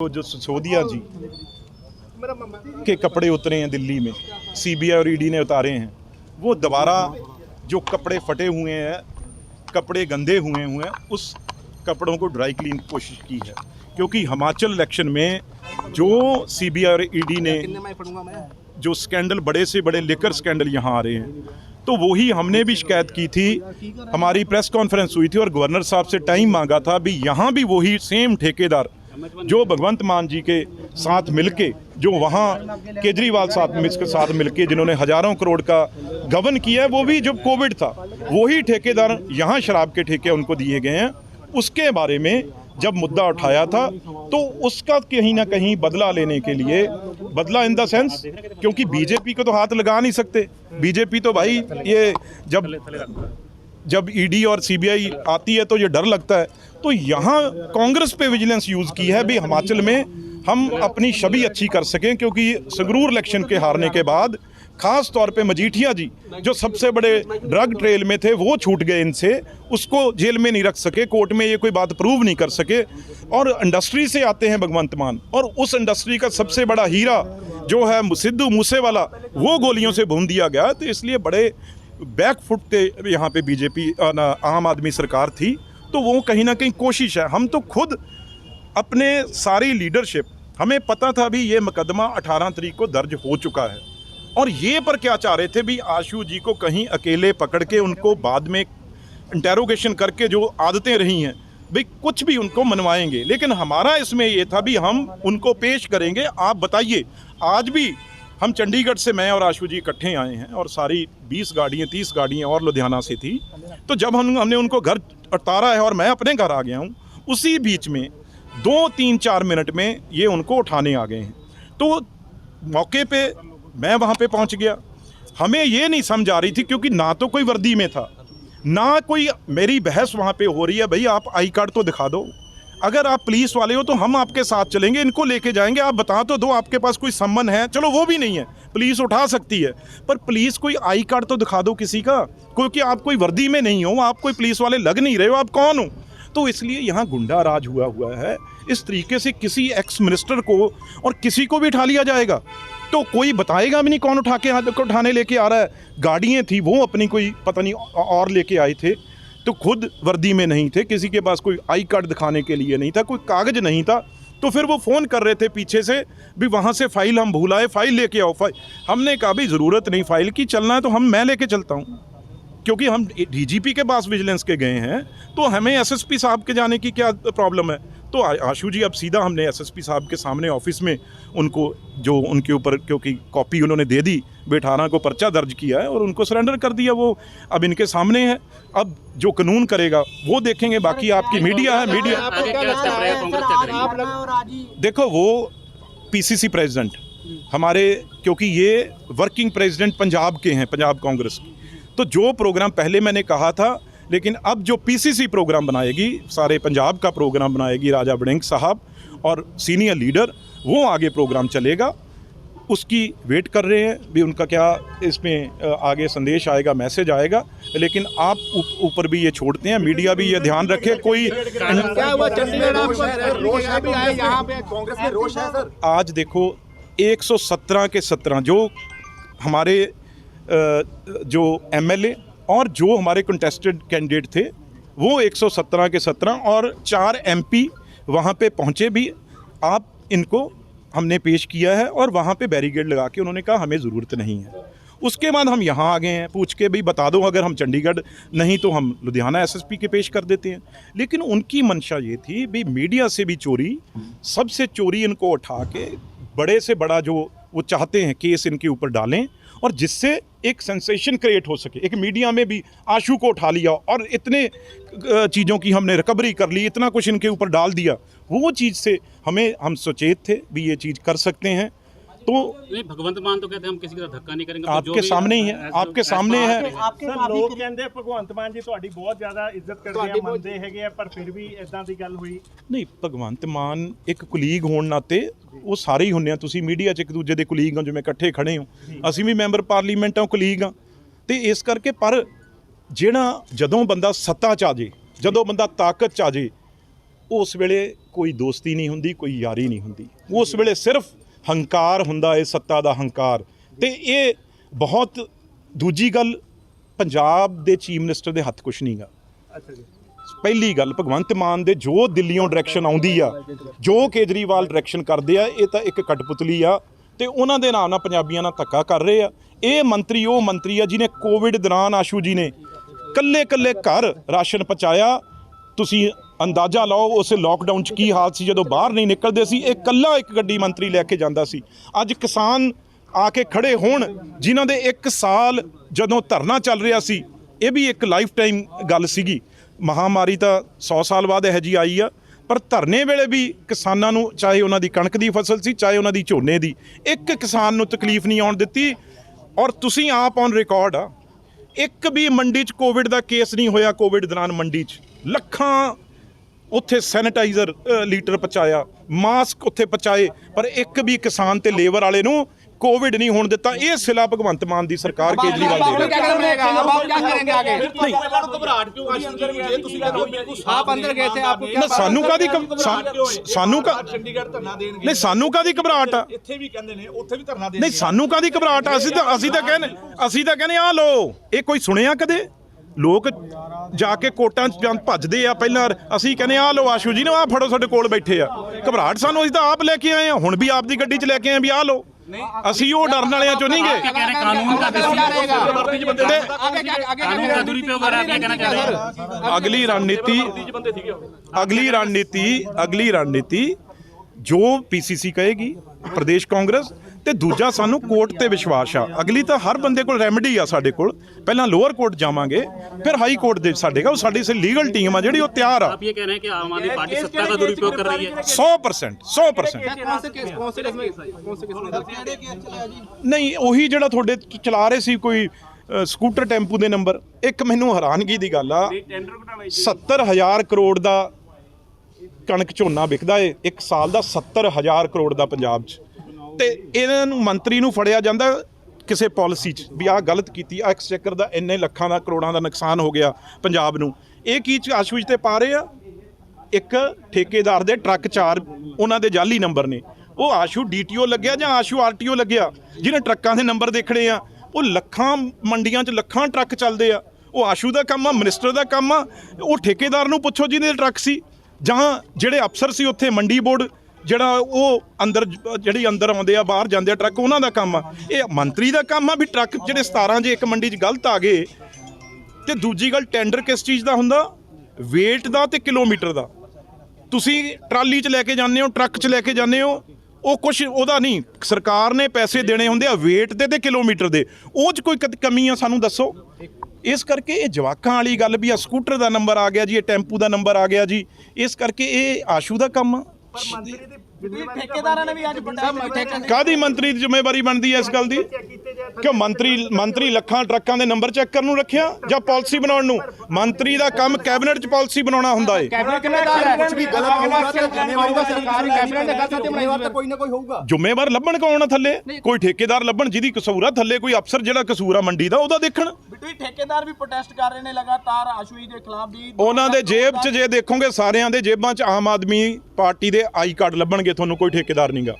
तो जो सिसोदिया जी के कपड़े उतरे हैं दिल्ली में, सीबीआई और ईडी ने उतारे हैं, वो दोबारा जो कपड़े फटे हुए हैं, कपड़े गंदे हुए हैं, उस कपड़ों को ड्राई क्लीन की कोशिश की है। क्योंकि हिमाचल इलेक्शन में जो सीबीआई और ईडी ने जो स्कैंडल, बड़े से बड़े लिकर स्कैंडल यहाँ आ रहे हैं, तो वही हमने भी शिकायत की थी। हमारी प्रेस कॉन्फ्रेंस हुई थी और गवर्नर साहब से टाइम मांगा था। भी यहाँ भी वही सेम ठेकेदार जो भगवंत मान जी के साथ मिलके, जो वहाँ केजरीवाल साहब के साथ मिलके जिन्होंने हजारों करोड़ का गबन किया है, वो भी जब कोविड था वही ठेकेदार यहाँ शराब के ठेके उनको दिए गए हैं। उसके बारे में जब मुद्दा उठाया था तो उसका कहीं ना कहीं बदला लेने के लिए, बदला इन द सेंस, क्योंकि बीजेपी को तो हाथ लगा नहीं सकते। बीजेपी तो भाई ये जब ईडी और सीबीआई आती है तो ये डर लगता है। तो यहाँ कांग्रेस पे विजिलेंस यूज़ की है भी हिमाचल में हम अपनी छवि अच्छी कर सकें, क्योंकि संगरूर इलेक्शन के हारने के बाद खास तौर पे मजीठिया जी जो सबसे बड़े ड्रग ट्रेल में थे वो छूट गए इनसे, उसको जेल में नहीं रख सके, कोर्ट में ये कोई बात प्रूव नहीं कर सके। और इंडस्ट्री से आते हैं भगवंत मान, और उस इंडस्ट्री का सबसे बड़ा हीरा जो है सिद्धू मूसेवाला, वो गोलियों से भून दिया गया। तो इसलिए बड़े बैकफुट के यहाँ पे बीजेपी आम आदमी सरकार थी। तो वो कहीं ना कहीं कोशिश है। हम तो खुद अपने सारी लीडरशिप, हमें पता था भी ये मुकदमा 18 तारीख को दर्ज हो चुका है, और ये पर क्या चाह रहे थे भी आशु जी को कहीं अकेले पकड़ के उनको बाद में इंटेरोगेशन करके जो आदतें रही हैं भाई कुछ भी उनको मनवाएंगे। लेकिन हमारा इसमें ये था भी हम उनको पेश करेंगे। आप बताइए, आज भी हम चंडीगढ़ से, मैं और आशु जी इकट्ठे आए हैं और सारी 20 गाड़ियाँ 30 गाड़ियाँ और लुधियाना से थी। तो जब हमने उनको घर उतारा है और मैं अपने घर आ गया हूँ, उसी बीच में 2-3-4 मिनट में ये उनको उठाने आ गए हैं। तो मौके पे मैं वहाँ पे पहुँच गया। हमें ये नहीं समझ आ रही थी, क्योंकि ना तो कोई वर्दी में था, ना कोई मेरी बहस वहाँ पे हो रही है। भाई आप आई कार्ड तो दिखा दो, अगर आप पुलिस वाले हो तो हम आपके साथ चलेंगे, इनको लेके जाएंगे। आप बता तो दो आपके पास कोई सम्मन है, चलो वो भी नहीं है, पुलिस उठा सकती है, पर पुलिस कोई आई कार्ड तो दिखा दो किसी का, क्योंकि आप कोई वर्दी में नहीं हो, आप कोई पुलिस वाले लग नहीं रहे हो, आप कौन हो। तो इसलिए यहाँ गुंडा राज हुआ है। इस तरीके से किसी एक्स मिनिस्टर को और किसी को भी उठा लिया जाएगा तो कोई बताएगा भी नहीं कौन उठाने लेके आ रहा है। गाड़ियाँ थी वो अपनी कोई पता नहीं और लेके आए थे, तो खुद वर्दी में नहीं थे, किसी के पास कोई आई कार्ड दिखाने के लिए नहीं था, कोई कागज़ नहीं था। तो फिर वो फ़ोन कर रहे थे पीछे से भी वहाँ से फ़ाइल हम भूल आए, फ़ाइल लेके आओ। हमने कहा भी ज़रूरत नहीं फ़ाइल की, चलना है तो मैं लेके चलता हूँ, क्योंकि हम डीजीपी के पास विजिलेंस के गए हैं, तो हमें एसएसपी साहब के जाने की क्या प्रॉब्लम है। तो आशु जी अब सीधा हमने एसएसपी साहब के सामने ऑफिस में उनको, जो उनके ऊपर क्योंकि कॉपी उन्होंने दे दी, 18 को पर्चा दर्ज किया है और उनको सरेंडर कर दिया। वो अब इनके सामने है, अब जो कानून करेगा वो देखेंगे। बाकी आपकी मीडिया है, मीडिया देखो, वो पीसीसी प्रेसिडेंट हमारे, क्योंकि ये वर्किंग प्रेसिडेंट पंजाब के हैं, पंजाब कांग्रेस की, तो जो प्रोग्राम पहले मैंने कहा था, लेकिन अब जो पीसीसी प्रोग्राम बनाएगी, सारे पंजाब का प्रोग्राम बनाएगी राजा वड़िंग साहब और सीनियर लीडर, वो आगे प्रोग्राम चलेगा। उसकी वेट कर रहे हैं भी उनका क्या इसमें आगे संदेश आएगा, मैसेज आएगा। लेकिन आप ऊपर भी ये छोड़ते हैं, मीडिया भी ये ध्यान रखे। कोई आज देखो 117 के 17 जो हमारे जो एमएलए और जो हमारे कंटेस्टेड कैंडिडेट थे, वो 117 के 17 और 4 एमपी वहाँ पे पहुँचे भी। आप इनको हमने पेश किया है और वहाँ पे बैरिकेड लगा के उन्होंने कहा हमें ज़रूरत नहीं है। उसके बाद हम यहाँ आ गए हैं, पूछ के भी बता दो, अगर हम चंडीगढ़ नहीं तो हम लुधियाना एसएसपी के पेश कर देते हैं। लेकिन उनकी मंशा ये थी भी मीडिया से भी चोरी, सबसे चोरी इनको उठा के बड़े से बड़ा जो वो चाहते हैं केस इनके ऊपर डालें, और जिससे एक सेंसेशन क्रिएट हो सके। एक मीडिया में भी आशु को उठा लिया और इतने चीज़ों की हमने रिकवरी कर ली, इतना कुछ इनके ऊपर डाल दिया। वो चीज़ से हम सचेत थे भी ये चीज़ कर सकते हैं। तो नहीं, भगवंत मान तो कहते हैं हम किसी का धक्का नहीं करेंगे। आपके सामने ही है, आपके सामने है। लोग कहते हैं भगवंत मान जी ਤੁਹਾਡੀ बहुत ज़्यादा इज्जत करते हैं, ਮੰਨਦੇ ਹੈਗੇ ਆ, पर फिर भी इदां ਦੀ ਗੱਲ हुई नहीं। भगवंत मान एक कुलीग होने नाते वो सारे ही ਹੁੰਦੇ ਆ। ਤੁਸੀਂ ਮੀਡੀਆ 'ਚ ਇੱਕ ਦੂਜੇ ਦੇ ਕੁਲੀਗ ਹੋ, ਜਿਵੇਂ ਇਕੱਠੇ ਖੜੇ ਹੋ, ਅਸੀਂ ਵੀ ਮੈਂਬਰ ਪਾਰਲੀਮੈਂਟ ਹਾਂ, ਕੁਲੀਗ ਹਾਂ। ਤੇ ਇਸ ਕਰਕੇ ਪਰ ਜਿਹੜਾ ਜਦੋਂ ਬੰਦਾ ਸੱਤਾ 'ਚ ਆ ਜੇ, ਜਦੋਂ ਬੰਦਾ ਤਾਕਤ 'ਚ ਆ ਜੇ, ਉਸ ਵੇਲੇ ਕੋਈ ਦੋਸਤੀ ਨਹੀਂ ਹੁੰਦੀ, ਕੋਈ ਯਾਰੀ ਨਹੀਂ ਹੁੰਦੀ। ਉਸ ਵੇਲੇ ਸਿਰਫ ਹੰਕਾਰ ਹੁੰਦਾ ਹੈ, ਸੱਤਾ ਦਾ ਹੰਕਾਰ। ਤੇ ਇਹ ਬਹੁਤ ਦੂਜੀ ਗੱਲ, ਪੰਜਾਬ ਦੇ ਚੀਫ ਮਿਨਿਸਟਰ ਦੇ ਹੱਥ ਕੁਛ ਨਹੀਂਗਾ। ਅੱਛਾ ਜੀ। ਪਹਿਲੀ ਗੱਲ, ਭਗਵੰਤ ਮਾਨ ਦੇ ਜੋ ਦਿੱਲੀੋਂ ਡਾਇਰੈਕਸ਼ਨ ਆਉਂਦੀ ਆ, ਜੋ ਕੇਜਰੀਵਾਲ ਡਾਇਰੈਕਸ਼ਨ ਕਰਦੇ ਆ, ਇਹ ਤਾਂ ਇੱਕ ਕਠਪੁਤਲੀ ਆ ਤੇ ਉਹਨਾਂ ਦੇ ਨਾਲ ਪੰਜਾਬੀਆਂ ਨਾਲ ਧੱਕਾ ਕਰ ਰਹੇ ਆ। ਇਹ ਮੰਤਰੀ ਉਹ ਮੰਤਰੀ ਆ ਜਿਹਨੇ ਕੋਵਿਡ ਦੌਰਾਨ ਆਸ਼ੂ ਜੀ ਨੇ ਕੱਲੇ ਘਰ ਰਾਸ਼ਨ ਪਹੁੰਚਾਇਆ। ਤੁਸੀਂ ਅੰਦਾਜ਼ਾ ਲਾਓ ਉਸ ਲੋਕਡਾਊਨ 'ਚ ਕੀ ਹਾਲ ਸੀ, ਜਦੋਂ ਬਾਹਰ ਨਹੀਂ ਨਿਕਲਦੇ ਸੀ। ਇਹ ਇਕੱਲਾ ਇੱਕ ਗੱਡੀ ਮੰਤਰੀ ਲੈ ਕੇ ਜਾਂਦਾ ਸੀ। ਅੱਜ ਕਿਸਾਨ ਆ ਕੇ ਖੜੇ ਹੋਣ ਜਿਨ੍ਹਾਂ ਦੇ 1 ਸਾਲ ਜਦੋਂ ਧਰਨਾ ਚੱਲ ਰਿਹਾ ਸੀ, ਇਹ ਵੀ ਇੱਕ ਲਾਈਫ ਟਾਈਮ ਗੱਲ ਸੀਗੀ। ਮਹਾਮਾਰੀ ਤਾਂ 100 ਸਾਲ ਬਾਅਦ ਇਹੋ ਜਿਹੀ ਆਈ ਆ, ਪਰ ਧਰਨੇ ਵੇਲੇ ਵੀ ਕਿਸਾਨਾਂ ਨੂੰ, ਚਾਹੇ ਉਹਨਾਂ ਦੀ ਕਣਕ ਦੀ ਫਸਲ ਸੀ, ਚਾਹੇ ਉਹਨਾਂ ਦੀ ਝੋਨੇ ਦੀ, ਇੱਕ ਕਿਸਾਨ ਨੂੰ ਤਕਲੀਫ ਨਹੀਂ ਆਉਣ ਦਿੱਤੀ। ਔਰ ਤੁਸੀਂ ਆਪ ਔਨ ਰਿਕਾਰਡ ਆ, ਇੱਕ ਵੀ ਮੰਡੀ 'ਚ ਕੋਵਿਡ ਦਾ ਕੇਸ ਨਹੀਂ ਹੋਇਆ। ਕੋਵਿਡ ਦੌਰਾਨ ਮੰਡੀ 'ਚ ਲੱਖਾਂ ਉੱਥੇ ਸੈਨੀਟਾਈਜ਼ਰ ਲੀਟਰ ਪਹੁੰਚਾਇਆ, ਮਾਸਕ ਉੱਥੇ ਪਹੁੰਚਾਏ, ਪਰ ਇੱਕ ਵੀ ਕਿਸਾਨ ਤੇ ਲੇਬਰ ਵਾਲੇ ਨੂੰ कोविड नहीं होने देता। ये सिला भगवंत मान दी सरकार केजरीवाल दे रही है। सानू कादी घबराहट आ, नहीं सानू कादी घबराहट आ। असी तां कहने आ लो, ये कोई सुनिया कदे? लोग जाके कोटां भजदे आ, पहलां असीं कहने आ लो आशू जी ने आ फड़ो, साडे कोल बैठे आ। घबराहट सानू असीं तां आप लैके आए हैं, हुण भी आप दी गड्डी च लैके आए भी आ लो। ਅਸੀਂ ਉਹ ਡਰਨ ਵਾਲਿਆਂ ਚੋਂ ਨਹੀਂ ਗਏ। ਅਗਲੀ ਰਣਨੀਤੀ ਜੋ ਪੀਸੀਸੀ ਕਹੇਗੀ, ਪ੍ਰਦੇਸ਼ ਕਾਂਗਰਸ, ਤੇ ਦੂਜਾ ਸਾਨੂੰ ਕੋਰਟ ਤੇ ਵਿਸ਼ਵਾਸ ਆ। ਅਗਲੀ ਤਾਂ ਹਰ ਬੰਦੇ ਕੋਲ ਰੈਮਡੀ ਆ। ਸਾਡੇ ਕੋਲ ਪਹਿਲਾਂ ਲੋਅਰ ਕੋਰਟ ਜਾਵਾਂਗੇ, ਫਿਰ ਹਾਈ ਕੋਰਟ ਦੇ ਸਾਡੇਗਾ। ਉਹ ਸਾਡੀ ਲੀਗਲ ਟੀਮ ਆ ਜਿਹੜੀ, ਉਹ ਤਿਆਰ ਆ। आप ये कह रहे हैं कि आम आदमी पार्टी सत्ता का दुरुपयोग कर रही है? 100%। ਨਹੀਂ, ਉਹੀ ਜਿਹੜਾ ਤੁਹਾਡੇ ਚਲਾ ਰਹੇ ਸੀ ਕੋਈ ਸਕੂਟਰ ਟੈਂਪੂ ਦੇ ਨੰਬਰ। ਇੱਕ ਮੈਨੂੰ ਹੈਰਾਨਗੀ ਦੀ ਗੱਲ ਆ, 70,000 ਕਰੋੜ ਦਾ ਕਣਕ ਝੋਨਾ ਵਿਕਦਾ ਏ ਇੱਕ ਸਾਲ ਦਾ, 70,000 ਕਰੋੜ ਦਾ ਪੰਜਾਬ 'ਚ। ਤੇ ਇਹਨਾਂ ਨੂੰ ਮੰਤਰੀ ਨੂੰ ਫੜਿਆ ਜਾਂਦਾ ਕਿਸੇ ਪਾਲਿਸੀ 'ਚ ਵੀ ਆਹ ਗਲਤ ਕੀਤੀ, ਆ ਐਕਸਚੇਕਰ ਦਾ ਇੰਨੇ ਲੱਖਾਂ ਦਾ ਕਰੋੜਾਂ ਦਾ ਨੁਕਸਾਨ ਹੋ ਗਿਆ ਪੰਜਾਬ ਨੂੰ। ਇਹ ਕੀ ਆਸ਼ੂ 'ਚ ਤੇ ਪਾ ਰਹੇ ਆ? ਇੱਕ ਠੇਕੇਦਾਰ ਦੇ ਟਰੱਕ 4 ਉਹਨਾਂ ਦੇ ਜਾਲੀ ਨੰਬਰ ਨੇ। ਉਹ ਆਸ਼ੂ ਡੀਟੀਓ ਲੱਗਿਆ ਜਾਂ ਆਸ਼ੂ ਆਰਟੀਓ ਲੱਗਿਆ, ਜਿਹਨੇ ਟਰੱਕਾਂ ਦੇ ਨੰਬਰ ਦੇਖਣੇ ਆ। ਉਹ ਲੱਖਾਂ ਮੰਡੀਆਂ 'ਚ ਲੱਖਾਂ ਟਰੱਕ ਚੱਲਦੇ ਆ। ਉਹ ਆਸ਼ੂ ਦਾ ਕੰਮ ਆ, ਮਿਨਿਸਟਰ ਦਾ ਕੰਮ ਆ। ਉਹ ਠੇਕੇਦਾਰ ਨੂੰ ਪੁੱਛੋ ਜਿਹਦੇ ਟਰੱਕ ਸੀ, ਜਾਂ ਜਿਹੜੇ ਅਫਸਰ ਸੀ ਉੱਥੇ ਮੰਡੀ ਬੋਰਡ ਜਿਹੜਾ, ਉਹ ਅੰਦਰ ਜਿਹੜੀ ਅੰਦਰ ਆਉਂਦੇ ਆ, ਬਾਹਰ ਜਾਂਦੇ ਆ ਟਰੱਕ, ਉਹਨਾਂ ਦਾ ਕੰਮ ਆ। ਇਹ ਮੰਤਰੀ ਦਾ ਕੰਮ ਆ ਵੀ ਟਰੱਕ ਜਿਹੜੇ 17 ਜੇ ਇੱਕ ਮੰਡੀ 'ਚ ਗਲਤ ਆ ਗਏ। ਤੇ ਦੂਜੀ ਗੱਲ, ਟੈਂਡਰ ਕਿਸ ਚੀਜ਼ ਦਾ ਹੁੰਦਾ? ਵੇਟ ਦਾ ਤੇ ਕਿਲੋਮੀਟਰ ਦਾ। ਤੁਸੀਂ ਟਰਾਲੀ 'ਚ ਲੈ ਕੇ ਜਾਂਦੇ ਹੋ, ਟਰੱਕ 'ਚ ਲੈ ਕੇ ਜਾਂਦੇ ਹੋ, ਉਹ ਕੁਛ ਉਹਦਾ ਨਹੀਂ, ਸਰਕਾਰ ਨੇ ਪੈਸੇ ਦੇਣੇ ਹੁੰਦੇ ਆ ਵੇਟ ਦੇ ਤੇ ਕਿਲੋਮੀਟਰ ਦੇ। ਉਹ 'ਚ ਕੋਈ ਕਮੀ ਆ ਸਾਨੂੰ ਦੱਸੋ। ਇਸ ਕਰਕੇ ਇਹ ਜਵਾਕਾਂ ਵਾਲੀ ਗੱਲ ਵੀ ਆ, ਸਕੂਟਰ ਦਾ ਨੰਬਰ ਆ ਗਿਆ ਜੀ, ਇਹ ਟੈਂਪੂ ਦਾ ਨੰਬਰ ਆ ਗਿਆ ਜੀ। ਇਸ ਕਰਕੇ ਇਹ ਆਸ਼ੂ ਦਾ ਕੰਮ ਆ। ਠੇਕੇਦਾਰਾਂ ਨੇ ਵੀ ਅੱਜ ਕਾਹਦੀ ਮੰਤਰੀ ਦੀ ਜ਼ਿੰਮੇਵਾਰੀ ਬਣਦੀ ਹੈ ਇਸ ਗੱਲ ਦੀ? ਕਿਉਂ ਮੰਤਰੀ ਲੱਖਾਂ ਟਰੱਕਾਂ ਦੇ ਨੰਬਰ ਚੈੱਕ ਕਰਨ ਨੂੰ ਰੱਖਿਆ ਜਾਂ ਪਾਲਿਸੀ ਬਣਾਉਣ ਨੂੰ? ਮੰਤਰੀ ਦਾ ਕੰਮ ਕੈਬਨਿਟ 'ਚ ਪਾਲਿਸੀ ਬਣਾਉਣਾ ਹੁੰਦਾ ਏ। ਜ਼ਿੰਮੇਵਾਰ ਲੱਭਣ ਕੌਣ ਆ ਥੱਲੇ? ਕੋਈ ਠੇਕੇਦਾਰ ਲੱਭਣ ਜਿਹਦੀ ਕਸੂਰ ਆ, ਥੱਲੇ ਕੋਈ ਅਫਸਰ ਜਿਹੜਾ ਕਸੂਰ ਆ ਮੰਡੀ ਦਾ, ਉਹਦਾ ਦੇਖਣ। ਠੇਕੇਦਾਰ ਵੀ ਪ੍ਰੋਟੈਸਟ ਕਰ ਰਹੇ ਨੇ ਲਗਾਤਾਰ ਆਸ਼ੂ ਜੀ ਦੇ ਖਿਲਾਫ ਵੀ। ਉਹਨਾਂ ਦੇ ਜੇਬ 'ਚ ਜੇ ਦੇਖੋਗੇ, ਸਾਰਿਆਂ ਦੇ ਜੇਬਾਂ 'ਚ ਆਮ ਆਦਮੀ ਪਾਰਟੀ ਦੇ ਆਈ ਕਾਰਡ ਲੱਭਣਗੇ ਤੁਹਾਨੂੰ, ਕੋਈ ਠੇਕੇਦਾਰ ਨਹੀਂਗਾ।